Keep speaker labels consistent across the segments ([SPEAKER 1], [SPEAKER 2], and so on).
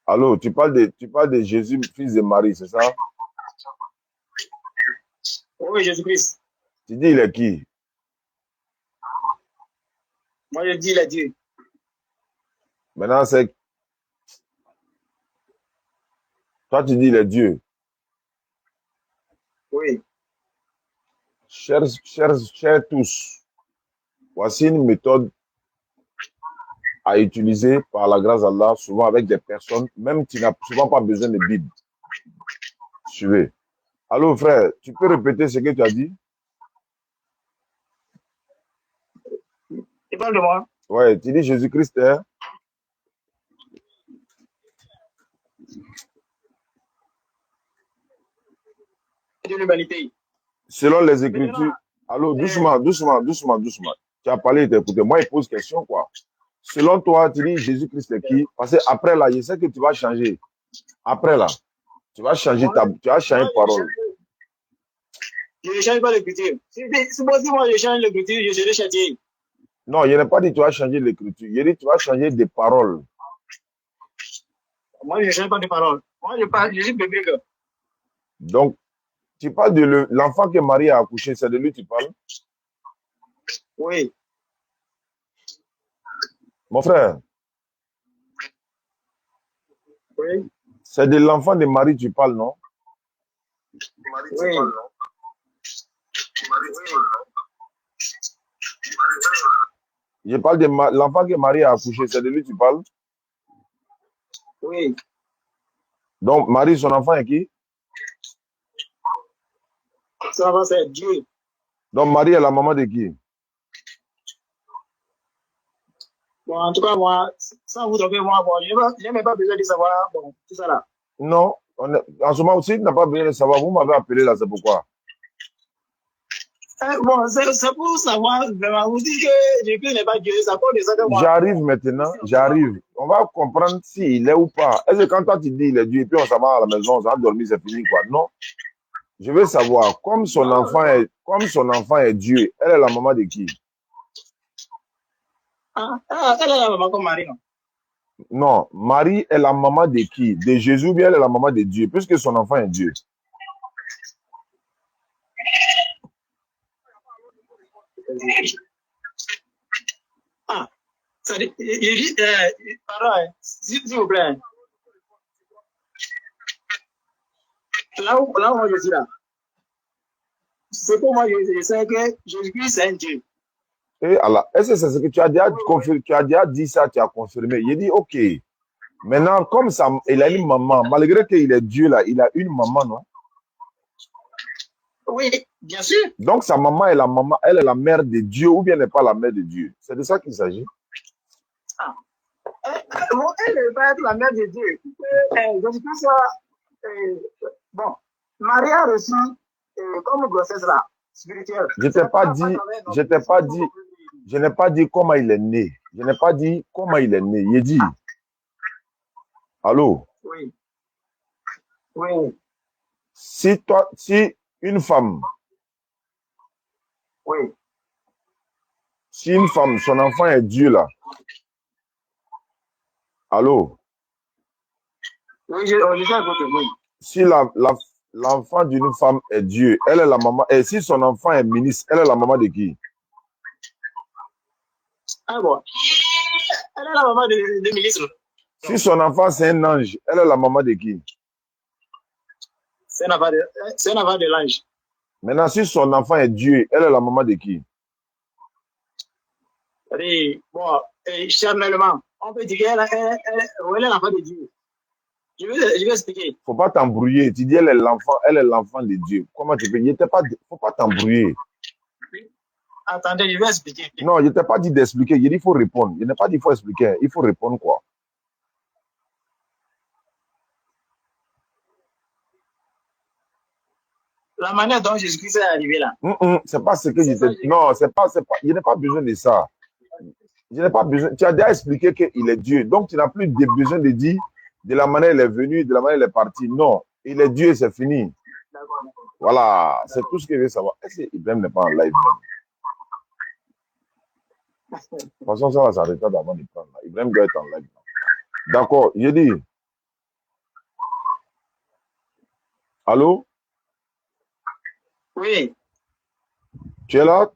[SPEAKER 1] Allô, tu parles de Jésus, fils de Marie, c'est ça?
[SPEAKER 2] Oui, Jésus-Christ.
[SPEAKER 1] Tu dis il est qui?
[SPEAKER 2] Moi, je dis, il est Dieu.
[SPEAKER 1] Maintenant, c'est toi, tu dis il est Dieu.
[SPEAKER 2] Oui.
[SPEAKER 1] Chers tous, voici une méthode à utiliser par la grâce d'Allah, souvent avec des personnes, même tu n'as souvent pas besoin de Bible. Suivez. Allô, frère, tu peux répéter ce que tu as dit?
[SPEAKER 2] Il parle de moi,
[SPEAKER 1] Ouais, tu dis Jésus-Christ est,
[SPEAKER 2] de l'humanité.
[SPEAKER 1] selon les
[SPEAKER 2] Maintenant,
[SPEAKER 1] Écritures. Allô,
[SPEAKER 2] euh,
[SPEAKER 1] doucement, doucement, doucement, doucement. Tu as parlé, tu as écouté. Moi, il pose question, quoi. Selon toi, tu dis Jésus-Christ est qui? Parce que après là, je sais que tu vas changer. Après là, tu vas changer
[SPEAKER 2] moi,
[SPEAKER 1] tu vas changer
[SPEAKER 2] moi,
[SPEAKER 1] de parole.
[SPEAKER 2] je ne change pas l'écriture. Si moi, je change l'écriture, je serai châtié.
[SPEAKER 1] Non, je n'ai pas dit que tu vas changer l'écriture. Je dis que tu vas changer de parole.
[SPEAKER 2] Moi, je ne change pas de parole. Moi, je parle, je suis biblique.
[SPEAKER 1] Donc, tu parles de l'enfant que Marie a accouché, c'est de lui que tu parles?
[SPEAKER 2] Oui,
[SPEAKER 1] Mon frère,
[SPEAKER 2] oui,
[SPEAKER 1] c'est de l'enfant de Marie que tu parles, non?
[SPEAKER 2] oui.
[SPEAKER 1] Je parle de l'enfant que Marie a accouché, c'est de lui que tu parles?
[SPEAKER 2] Oui.
[SPEAKER 1] Donc, Marie, son enfant est qui?
[SPEAKER 2] Ça va, c'est Dieu.
[SPEAKER 1] Donc, Marie est la maman de qui?
[SPEAKER 2] Bon, en tout cas, moi, sans vous tromper, moi, bon, je n'ai même pas besoin de savoir, bon, tout ça là.
[SPEAKER 1] Non. En ce moment aussi, tu n'as pas besoin de savoir. Vous m'avez appelé là, c'est pourquoi.
[SPEAKER 2] Bon, c'est pour savoir, vraiment, vous dites que Jésus n'est pas Dieu, ça cause de ça que moi,
[SPEAKER 1] J'arrive
[SPEAKER 2] bon,
[SPEAKER 1] maintenant,
[SPEAKER 2] c'est un peu long.
[SPEAKER 1] j'arrive. On va comprendre s'il est ou pas. Est-ce que quand toi tu dis il est Dieu et puis on s'en va à la maison, on va dormir, c'est fini quoi? Non. Je veux savoir,
[SPEAKER 2] Non,
[SPEAKER 1] comme son enfant est Dieu, elle est la maman de qui?
[SPEAKER 2] elle est la maman comme Marie, non?
[SPEAKER 1] Non, Marie est la maman de qui? De Jésus ou bien elle est la maman de Dieu, puisque son enfant est Dieu.
[SPEAKER 2] Ah, ça dit, pardon, s'il vous plaît. Là où moi je suis là, c'est pour moi, je sais que Jésus-Christ, c'est un Dieu.
[SPEAKER 1] Et Allah, est-ce que c'est ce que tu as déjà confirmé, tu as déjà dit ça, tu as confirmé? Il dit, ok. Maintenant, comme ça, il a une maman, malgré qu'il est Dieu là, il a une maman, non?
[SPEAKER 2] Oui, bien sûr.
[SPEAKER 1] Donc sa maman est la maman, elle est la mère de Dieu ou bien elle n'est pas la mère de Dieu. C'est de ça qu'il s'agit.
[SPEAKER 2] Ah, bon, elle ne va être la mère de Dieu. Jésus-Christ, bon, Marie a reçu comme grossesse là, spirituelle.
[SPEAKER 1] Je
[SPEAKER 2] C'est
[SPEAKER 1] t'ai pas
[SPEAKER 2] pas à
[SPEAKER 1] dit,
[SPEAKER 2] travers
[SPEAKER 1] je
[SPEAKER 2] notre
[SPEAKER 1] t'ai pas
[SPEAKER 2] puissance qu'on
[SPEAKER 1] dit,
[SPEAKER 2] peut
[SPEAKER 1] je n'ai pas dit comment il est né. Je n'ai pas dit comment il est né. Il dit, allô,
[SPEAKER 2] oui, oui,
[SPEAKER 1] si une femme,
[SPEAKER 2] oui.
[SPEAKER 1] si une femme, son enfant est Dieu là, allô,
[SPEAKER 2] Oui, je sais écouter, oui.
[SPEAKER 1] si l'enfant d'une femme est Dieu, elle est la maman, et si son enfant est ministre, elle est la maman de qui?
[SPEAKER 2] Ah bon, elle est la maman de ministre.
[SPEAKER 1] Si son enfant c'est un ange, elle est la maman de qui?
[SPEAKER 2] C'est un affaire de l'ange.
[SPEAKER 1] Maintenant, si son enfant est Dieu, elle est la maman de qui?
[SPEAKER 2] Bon, charnellement, on peut dire qu'elle est l'enfant de Dieu. Je vais expliquer.
[SPEAKER 1] Faut pas t'embrouiller. Tu dis elle est l'enfant de Dieu. Comment tu peux? Faut pas t'embrouiller.
[SPEAKER 2] Attendez, je vais expliquer.
[SPEAKER 1] Non, je t'ai pas dit d'expliquer. Je dit il faut répondre. Je n'ai pas dit il faut expliquer. Il faut répondre quoi?
[SPEAKER 2] La manière dont Jésus-Christ est arrivé là,
[SPEAKER 1] C'est pas ce que je
[SPEAKER 2] c'est ça,
[SPEAKER 1] t'ai. Non, c'est pas. Je n'ai pas besoin de ça. Je n'ai pas besoin. Tu as déjà expliqué qu'il est Dieu. Donc tu n'as plus besoin de dire de la manière il est venu, de la manière il est parti. Non, il est Dieu, c'est fini.
[SPEAKER 2] d'accord,
[SPEAKER 1] Voilà, c'est tout
[SPEAKER 2] d'accord.
[SPEAKER 1] ce que je veux savoir. Est-ce qu'Ibrahim n'est pas en live même? De toute façon, ça va s'arrêter avant de prendre là. Ibrahim doit être en live. D'accord, je dis. Allô?
[SPEAKER 2] Oui,
[SPEAKER 1] Tu es là?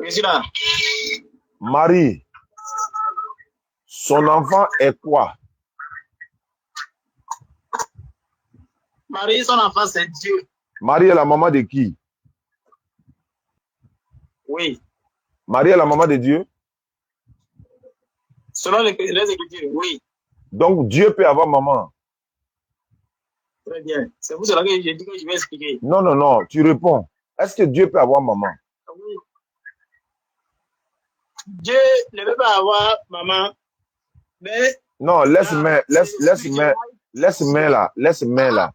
[SPEAKER 2] je suis là.
[SPEAKER 1] Marie, son enfant est quoi?
[SPEAKER 2] Marie, son enfant, c'est Dieu.
[SPEAKER 1] Marie est la maman de qui?
[SPEAKER 2] Oui.
[SPEAKER 1] Marie est la maman de Dieu?
[SPEAKER 2] Selon les Écritures, oui.
[SPEAKER 1] Donc Dieu peut avoir maman.
[SPEAKER 2] Très bien. C'est pour cela que j'ai dit que je vais expliquer.
[SPEAKER 1] Non, non, non, tu réponds. Est-ce que Dieu peut avoir maman?
[SPEAKER 2] Oui. Dieu ne peut pas avoir maman, mais
[SPEAKER 1] Non, laisse
[SPEAKER 2] là,
[SPEAKER 1] main,
[SPEAKER 2] c'est
[SPEAKER 1] laisse main là, laisse main là.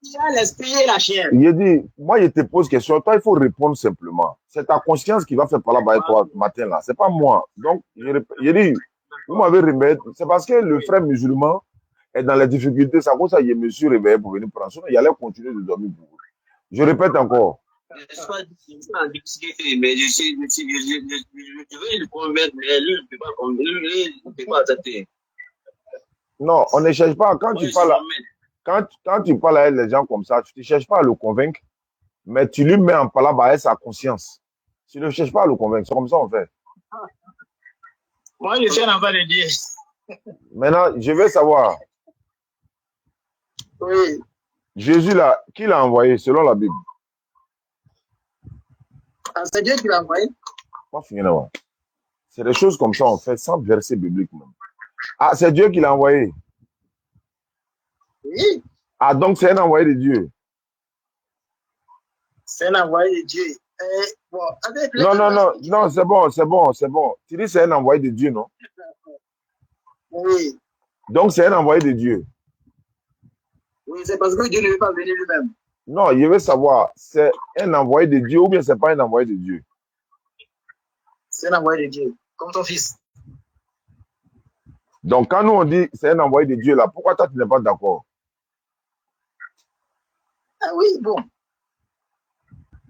[SPEAKER 2] il y a l'esprit et la chair.
[SPEAKER 1] Il dit, moi je te pose question, toi il faut répondre simplement. C'est ta conscience qui va faire parler avec toi ce matin là, c'est pas moi. Donc, je dis, vous m'avez réveillé, c'est parce que le frère musulman est dans les difficultés, c'est à cause ça je me suis réveillé pour venir prendre. Sinon, il allait continuer de dormir pour vous. Je répète encore.
[SPEAKER 2] Je suis pas en difficulté, mais je vais le convaincre, mais lui, il ne peut pas convaincre, lui, il ne peut pas accepter.
[SPEAKER 1] Non, on ne cherche pas. Quand
[SPEAKER 2] Moi,
[SPEAKER 1] tu parles, quand tu parles avec les gens comme ça, tu ne cherches pas à le convaincre, mais tu lui mets en parole avec sa conscience. Tu ne cherches pas à le convaincre. C'est comme ça on fait.
[SPEAKER 2] Moi, je suis un enfant de Dieu.
[SPEAKER 1] Maintenant, je veux savoir,
[SPEAKER 2] Oui.
[SPEAKER 1] Jésus là, qui l'a envoyé selon la Bible?
[SPEAKER 2] Ah, c'est Dieu qui l'a envoyé.
[SPEAKER 1] C'est des choses comme ça on fait sans verset biblique même. Ah, c'est Dieu qui l'a envoyé.
[SPEAKER 2] Oui.
[SPEAKER 1] Ah, donc c'est un envoyé de Dieu.
[SPEAKER 2] C'est un envoyé de Dieu. Bon,
[SPEAKER 1] Non, non, non, non, c'est bon, c'est bon, c'est bon. Tu dis c'est un envoyé de Dieu, non?
[SPEAKER 2] Oui.
[SPEAKER 1] Donc c'est un envoyé de Dieu.
[SPEAKER 2] Oui, c'est parce que Dieu ne veut pas venir lui-même.
[SPEAKER 1] Non, je veux savoir, c'est un envoyé de Dieu ou bien c'est pas un envoyé de Dieu?
[SPEAKER 2] C'est un envoyé de Dieu, comme ton fils.
[SPEAKER 1] Donc quand nous on dit c'est un envoyé de Dieu là, pourquoi toi tu n'es pas d'accord?
[SPEAKER 2] Ah oui, bon.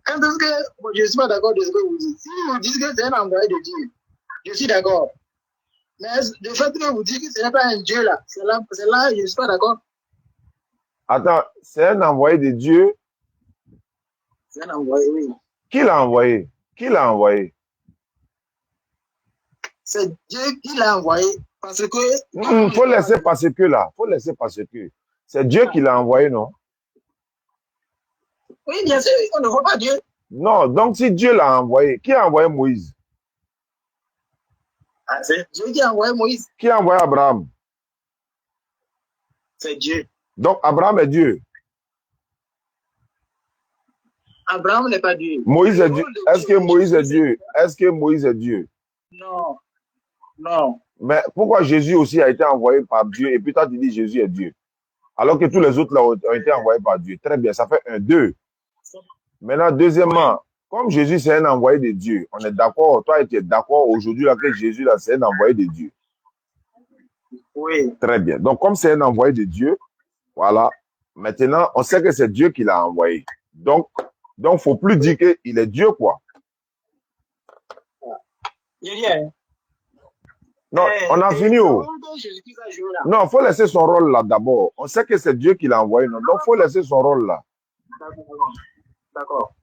[SPEAKER 2] Quand est-ce que bon, je ne suis pas d'accord de ce que vous dites. Si vous dites que c'est un envoyé de Dieu, je suis d'accord. Mais le fait que vous dites que ce n'est pas un Dieu là, c'est là, je ne suis pas d'accord.
[SPEAKER 1] Attends, c'est un envoyé de Dieu.
[SPEAKER 2] C'est un envoyé, oui.
[SPEAKER 1] Qui l'a envoyé? Qui l'a envoyé?
[SPEAKER 2] C'est Dieu qui l'a envoyé parce que...
[SPEAKER 1] Faut laisser passer que là. Faut laisser passer que. C'est Dieu qui l'a envoyé, non?
[SPEAKER 2] Oui, bien sûr, on ne voit pas Dieu.
[SPEAKER 1] Non, donc si Dieu l'a envoyé, qui a envoyé Moïse?
[SPEAKER 2] Ah, c'est Dieu qui a envoyé Moïse.
[SPEAKER 1] Qui a envoyé Abraham?
[SPEAKER 2] C'est Dieu.
[SPEAKER 1] Donc Abraham est Dieu.
[SPEAKER 2] Abraham n'est pas Dieu.
[SPEAKER 1] Moïse est Dieu. Est-ce que Moïse est Dieu? Est-ce que Moïse est Dieu?
[SPEAKER 2] Non. Non.
[SPEAKER 1] Mais pourquoi Jésus aussi a été envoyé par Dieu et puis toi tu dis Jésus est Dieu? Alors que tous les autres là ont été envoyés par Dieu. Très bien, ça fait un, deux. Maintenant, deuxièmement, comme Jésus c'est un envoyé de Dieu, on est d'accord, toi tu es d'accord aujourd'hui là que Jésus là c'est un envoyé de Dieu.
[SPEAKER 2] Oui.
[SPEAKER 1] Très bien. Donc comme c'est un envoyé de Dieu, voilà. Maintenant, on sait que c'est Dieu qui l'a envoyé. Donc, faut plus dire qu'il est Dieu, quoi. Non, on a fini. Non, faut laisser son rôle là d'abord. On sait que c'est Dieu qui l'a envoyé, non? Donc, faut laisser son rôle là.
[SPEAKER 2] D'accord.